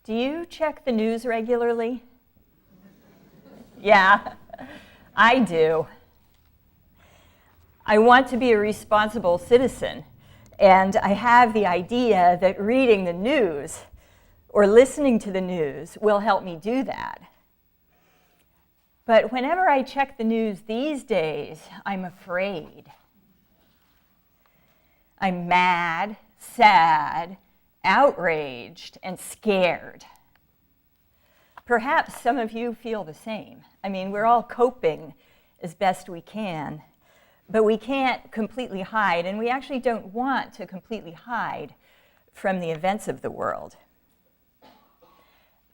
Do you check the news regularly? Yeah, I do. I want to be a responsible citizen, and I have the idea that reading the news or listening to the news will help me do that. But whenever I check the news these days, I'm afraid. I'm mad, sad, outraged, and scared. Perhaps some of you feel the same. I mean, we're all coping as best we can, but we can't completely hide, and we actually don't want to completely hide from the events of the world.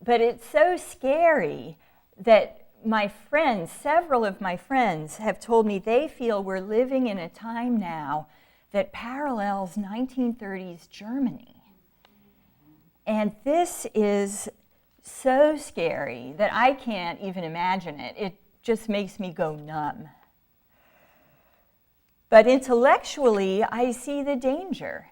But it's so scary that my friends, several of my friends, have told me they feel we're living in a time now that parallels 1930s Germany. And this is so scary that I can't even imagine it. It just makes me go numb. But intellectually, I see the danger.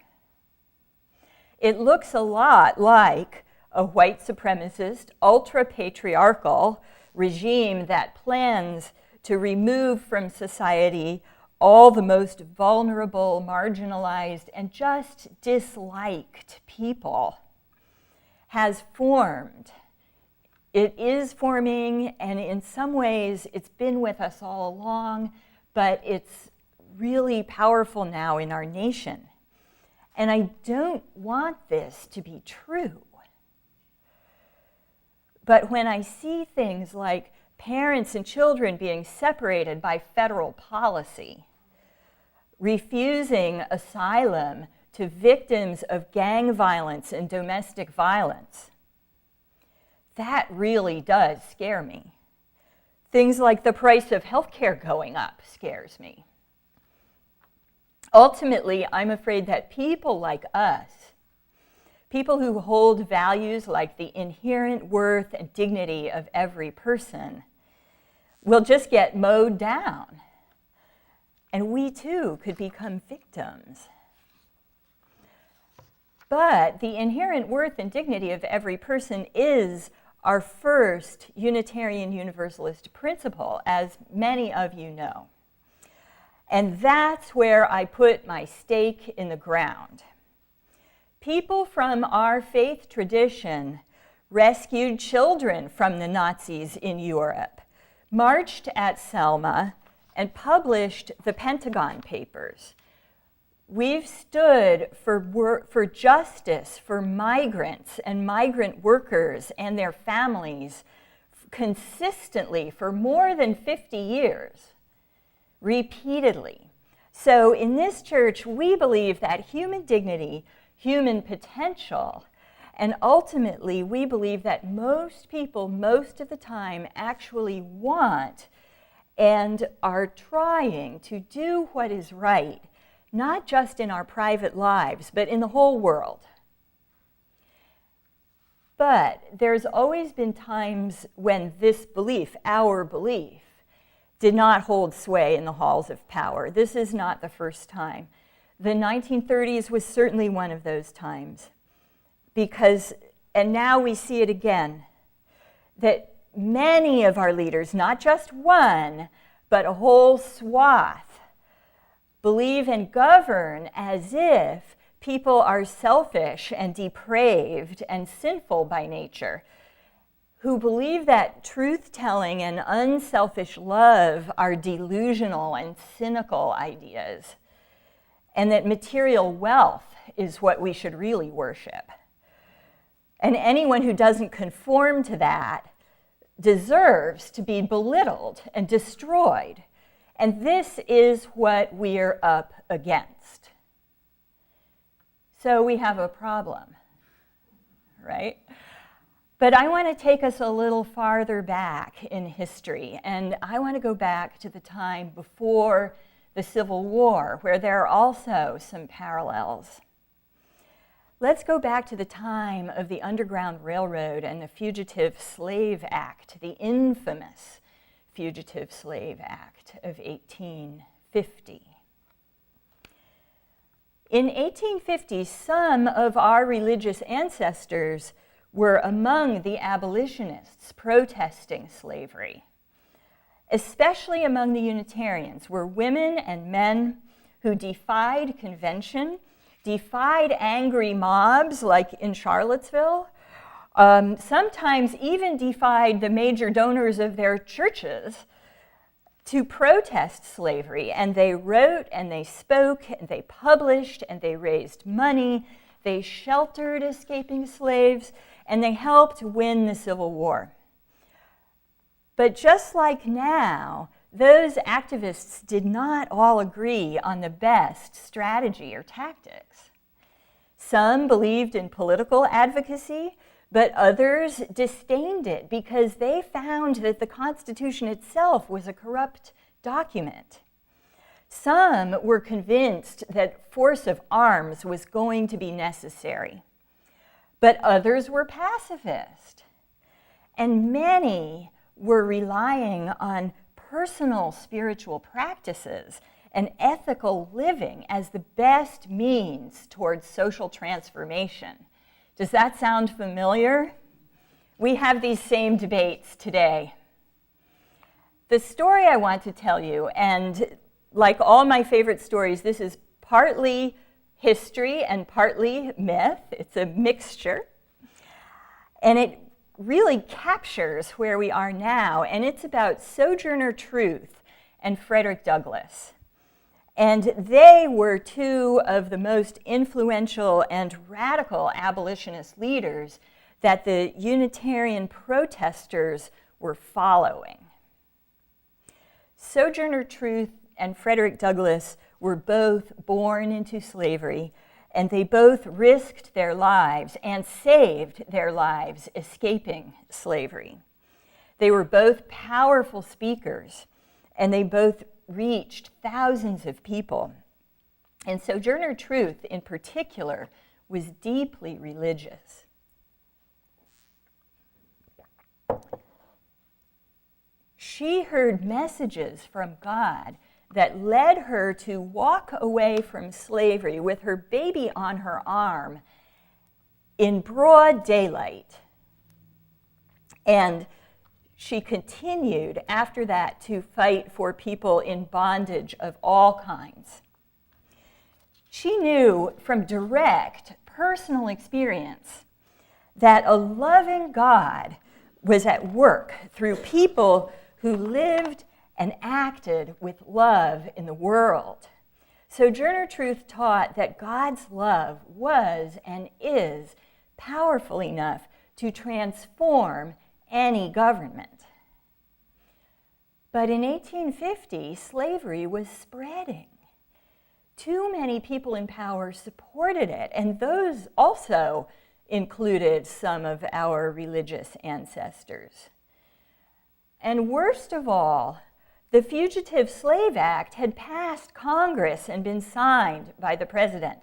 It looks a lot like a white supremacist, ultra-patriarchal regime that plans to remove from society all the most vulnerable, marginalized, and just disliked people has formed. It is forming, and in some ways it's been with us all along, but it's really powerful now in our nation. And I don't want this to be true. But when I see things like parents and children being separated by federal policy, refusing asylum to victims of gang violence and domestic violence, that really does scare me. Things like the price of healthcare going up scares me. Ultimately, I'm afraid that people like us, people who hold values like the inherent worth and dignity of every person, will just get mowed down. And we too could become victims. But the inherent worth and dignity of every person is our first Unitarian Universalist principle, as many of you know. And that's where I put my stake in the ground. People from our faith tradition rescued children from the Nazis in Europe, marched at Selma, and published the Pentagon Papers. We've stood for justice for migrants and migrant workers and their families consistently for more than 50 years, repeatedly. So in this church, we believe that human dignity, human potential, and ultimately we believe that most people, most of the time, actually want and are trying to do what is right, not just in our private lives, but in the whole world. But there's always been times when this belief, our belief, did not hold sway in the halls of power. This is not the first time. The 1930s was certainly one of those times. Because, and now we see it again, that many of our leaders, not just one, but a whole swath, believe and govern as if people are selfish and depraved and sinful by nature, who believe that truth-telling and unselfish love are delusional and cynical ideas, and that material wealth is what we should really worship. And anyone who doesn't conform to that deserves to be belittled and destroyed. And this is what we're up against. So we have a problem, right? But I want to take us a little farther back in history, and I want to go back to the time before the Civil War, where there are also some parallels. Let's go back to the time of the Underground Railroad and the Fugitive Slave Act, the infamous Fugitive Slave Act of 1850. In 1850, some of our religious ancestors were among the abolitionists protesting slavery. Especially among the Unitarians were women and men who defied convention, defied angry mobs like in Charlottesville, sometimes even defied the major donors of their churches to protest slavery. And they wrote and they spoke and they published and they raised money. They sheltered escaping slaves and they helped win the Civil War. But just like now, those activists did not all agree on the best strategy or tactics. Some believed in political advocacy, but others disdained it because they found that the Constitution itself was a corrupt document. Some were convinced that force of arms was going to be necessary, but others were pacifist. And many were relying on personal spiritual practices and ethical living as the best means towards social transformation. Does that sound familiar? We have these same debates today. The story I want to tell you, and like all my favorite stories, this is partly history and partly myth. It's a mixture. And it really captures where we are now, and it's about Sojourner Truth and Frederick Douglass. And they were two of the most influential and radical abolitionist leaders that the Unitarian protesters were following. Sojourner Truth and Frederick Douglass were both born into slavery, and they both risked their lives and saved their lives escaping slavery. They were both powerful speakers, and they both reached thousands of people. And Sojourner Truth, in particular, was deeply religious. She heard messages from God that led her to walk away from slavery with her baby on her arm in broad daylight. And she continued after that to fight for people in bondage of all kinds. She knew from direct personal experience that a loving God was at work through people who lived and acted with love in the world. Sojourner Truth taught that God's love was and is powerful enough to transform any government. But in 1850, slavery was spreading. Too many people in power supported it, and those also included some of our religious ancestors. And worst of all, the Fugitive Slave Act had passed Congress and been signed by the president.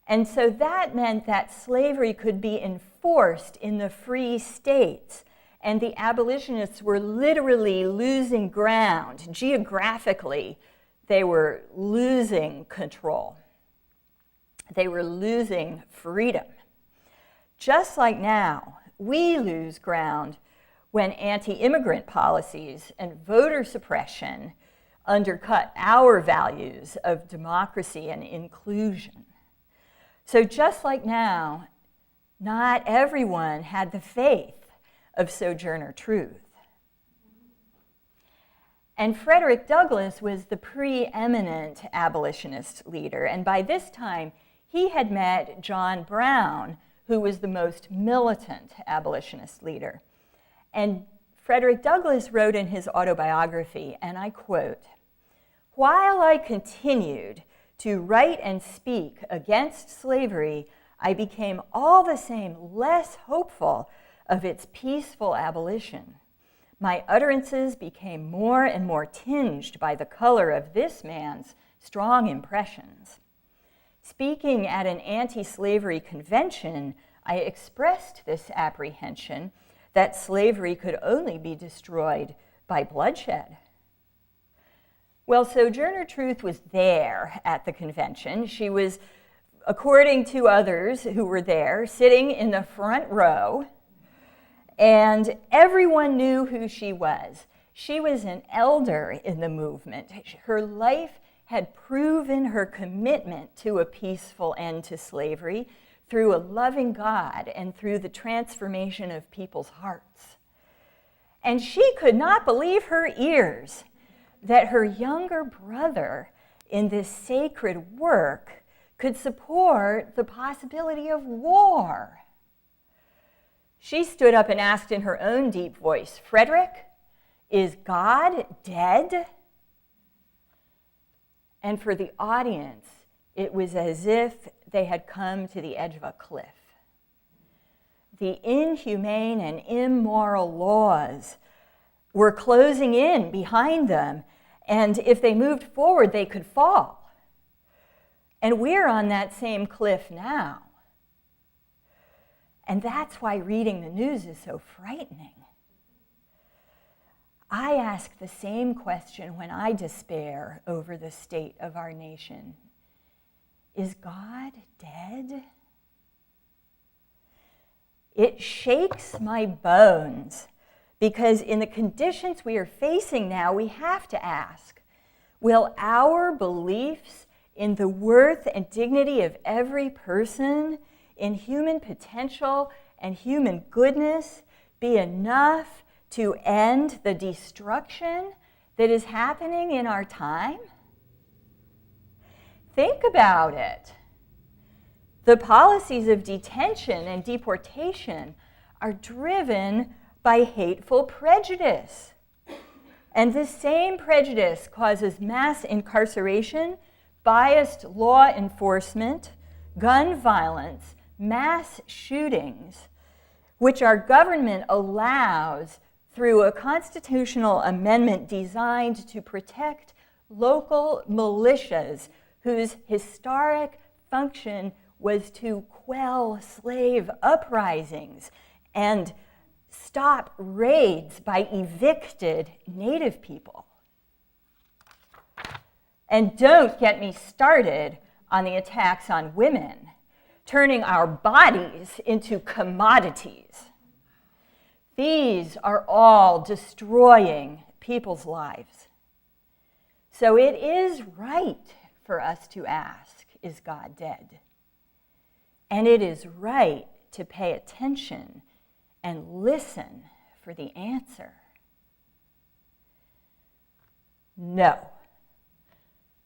And so that meant that slavery could be enforced in the free states, and the abolitionists were literally losing ground. Geographically, they were losing control. They were losing freedom. Just like now, we lose ground when anti-immigrant policies and voter suppression undercut our values of democracy and inclusion. So just like now, not everyone had the faith of Sojourner Truth. And Frederick Douglass was the preeminent abolitionist leader, and by this time, he had met John Brown, who was the most militant abolitionist leader. And Frederick Douglass wrote in his autobiography, and I quote, "While I continued to write and speak against slavery, I became all the same less hopeful of its peaceful abolition. My utterances became more and more tinged by the color of this man's strong impressions. Speaking at an anti-slavery convention, I expressed this apprehension that slavery could only be destroyed by bloodshed." Well, Sojourner Truth was there at the convention. She was according to others who were there, sitting in the front row, and everyone knew who she was. She was an elder in the movement. Her life had proven her commitment to a peaceful end to slavery through a loving God and through the transformation of people's hearts. And she could not believe her ears that her younger brother in this sacred work could support the possibility of war. She stood up and asked in her own deep voice, "Frederick, is God dead?" And for the audience, it was as if they had come to the edge of a cliff. The inhumane and immoral laws were closing in behind them, and if they moved forward, they could fall. And we're on that same cliff now. And that's why reading the news is so frightening. I ask the same question when I despair over the state of our nation. Is God dead? It shakes my bones because in the conditions we are facing now, we have to ask, will our beliefs in the worth and dignity of every person, in human potential and human goodness, be enough to end the destruction that is happening in our time? Think about it. The policies of detention and deportation are driven by hateful prejudice. And this same prejudice causes mass incarceration, biased law enforcement, gun violence, mass shootings, which our government allows through a constitutional amendment designed to protect local militias whose historic function was to quell slave uprisings and stop raids by evicted Native people. And don't get me started on the attacks on women, turning our bodies into commodities. These are all destroying people's lives. So it is right for us to ask, is God dead? And it is right to pay attention and listen for the answer. No,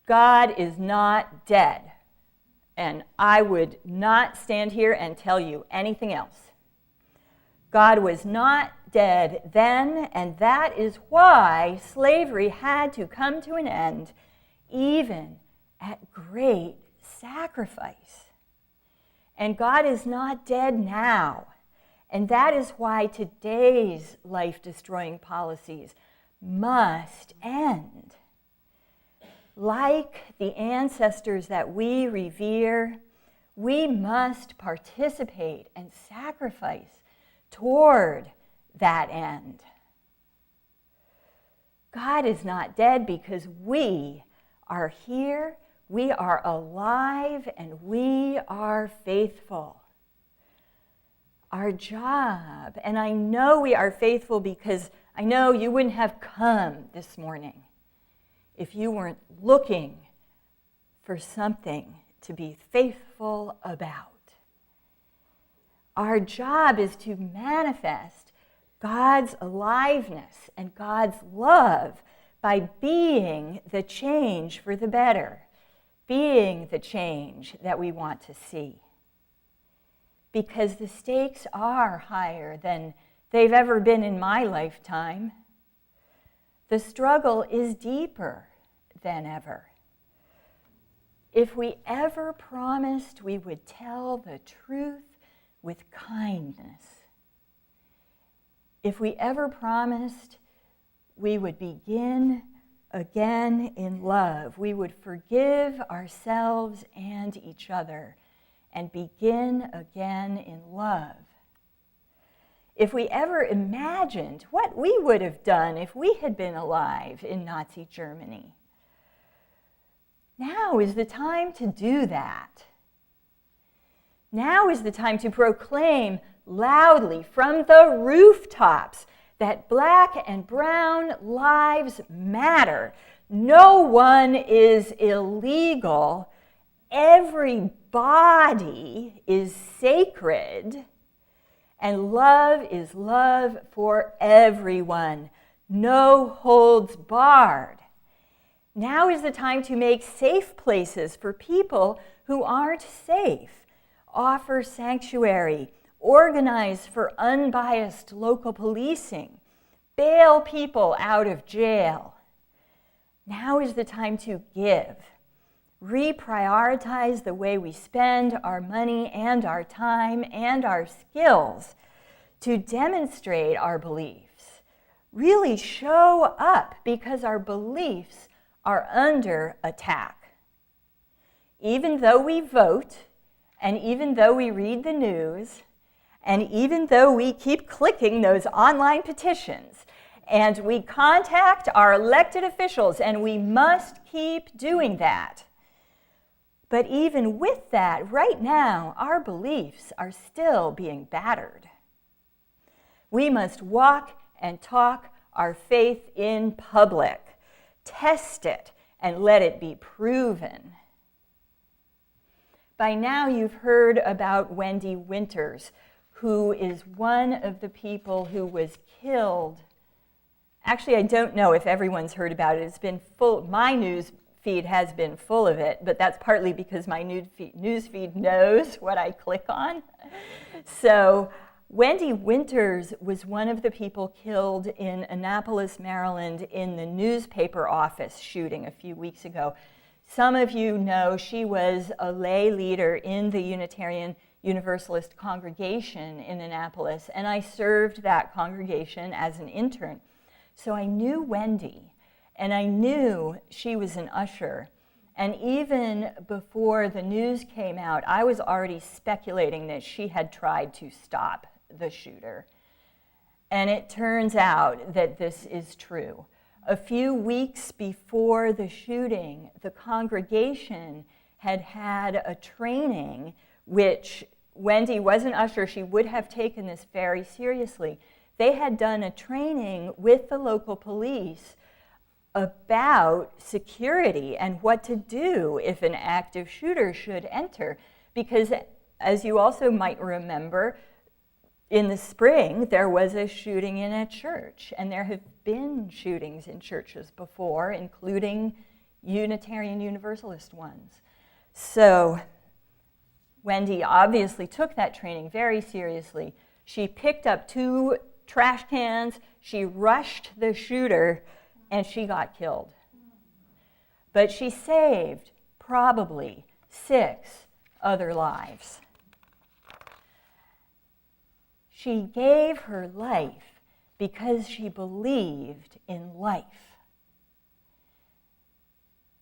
God is not dead, and I would not stand here and tell you anything else. God was not dead then, and that is why slavery had to come to an end, even at great sacrifice. And God is not dead now, and that is why today's life-destroying policies must end. Like the ancestors that we revere, we must participate and sacrifice toward that end. God is not dead because we are here, we are alive, and we are faithful. Our job, and I know we are faithful because I know you wouldn't have come this morning if you weren't looking for something to be faithful about. Our job is to manifest God's aliveness and God's love by being the change for the better, being the change that we want to see. Because the stakes are higher than they've ever been in my lifetime. The struggle is deeper than ever. If we ever promised we would tell the truth with kindness, if we ever promised we would begin again in love, we would forgive ourselves and each other and begin again in love. If we ever imagined what we would have done if we had been alive in Nazi Germany, now is the time to do that. Now is the time to proclaim loudly from the rooftops that black and brown lives matter. No one is illegal. Every body is sacred. And love is love for everyone. No holds barred. Now is the time to make safe places for people who aren't safe. Offer sanctuary. Organize for unbiased local policing. Bail people out of jail. Now is the time to give. Reprioritize the way we spend our money and our time and our skills to demonstrate our beliefs. Really show up because our beliefs are under attack. Even though we vote, and even though we read the news, and even though we keep clicking those online petitions, and we contact our elected officials, and we must keep doing that. But even with that, right now, our beliefs are still being battered. We must walk and talk our faith in public, test it, and let it be proven. By now, you've heard about Wendy Winters, who is one of the people who was killed. Actually, I don't know if everyone's heard about it. It's been full. My news feed has been full of it, but that's partly because my news feed knows what I click on. So Wendy Winters was one of the people killed in Annapolis, Maryland, in the newspaper office shooting a few weeks ago. Some of you know she was a lay leader in the Unitarian Universalist congregation in Annapolis, and I served that congregation as an intern. So I knew Wendy, and I knew she was an usher. And even before the news came out, I was already speculating that she had tried to stop the shooter. And it turns out that this is true. A few weeks before the shooting, the congregation had had a training, which Wendy was an usher. She would have taken this very seriously. They had done a training with the local police about security and what to do if an active shooter should enter. Because, as you also might remember, in the spring, there was a shooting in a church, and there have been shootings in churches before, including Unitarian Universalist ones. So Wendy obviously took that training very seriously. She picked up 2 trash cans, she rushed the shooter, and she got killed. But she saved probably 6 other lives. She gave her life because she believed in life.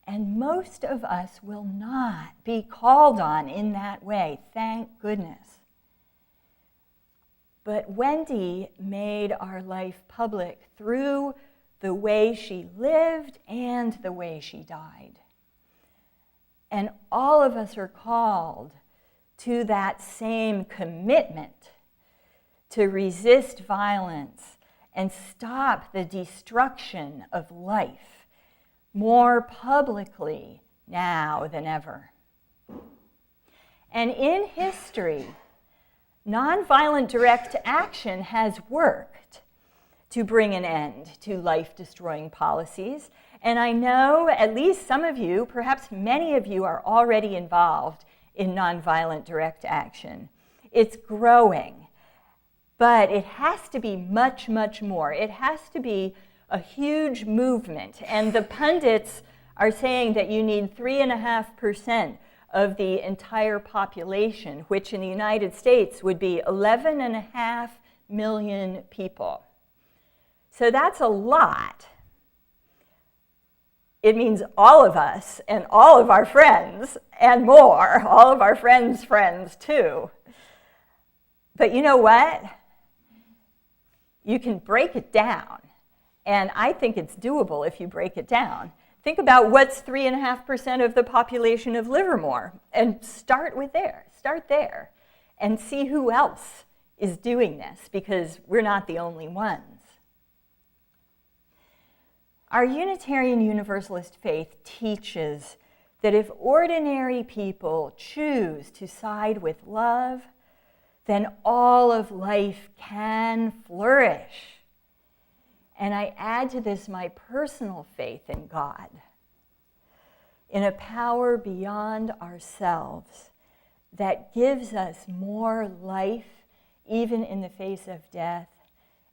And most of us will not be called on in that way, thank goodness. But Wendy made our life public through the way she lived and the way she died. And all of us are called to that same commitment to resist violence and stop the destruction of life more publicly now than ever. And in history, nonviolent direct action has worked to bring an end to life-destroying policies. And I know at least some of you, perhaps many of you, are already involved in nonviolent direct action. It's growing, but it has to be much, much more. It has to be a huge movement. And the pundits are saying that you need 3.5% of the entire population, which in the United States would be 11.5 million people. So that's a lot. It means all of us and all of our friends and more, all of our friends' friends too. But you know what? You can break it down. And I think it's doable if you break it down. Think about what's 3.5% of the population of Livermore and start with there. Start there. and see who else is doing this, because we're not the only ones. Our Unitarian Universalist faith teaches that if ordinary people choose to side with love, then all of life can flourish. And I add to this my personal faith in God, in a power beyond ourselves that gives us more life, even in the face of death,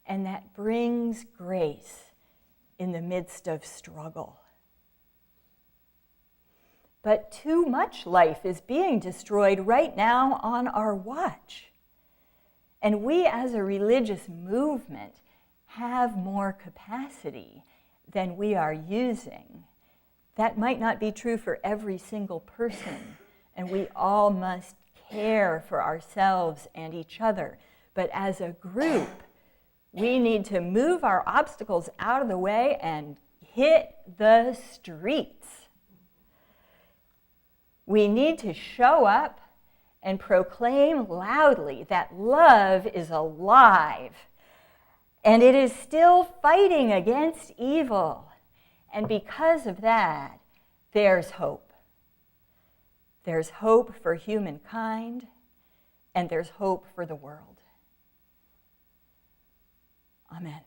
and that brings grace in the midst of struggle. But too much life is being destroyed right now on our watch. And we as a religious movement have more capacity than we are using. That might not be true for every single person, and we all must care for ourselves and each other. But as a group, we need to move our obstacles out of the way and hit the streets. We need to show up and proclaim loudly that love is alive and it is still fighting against evil. And because of that, there's hope. There's hope for humankind, and there's hope for the world. Amen.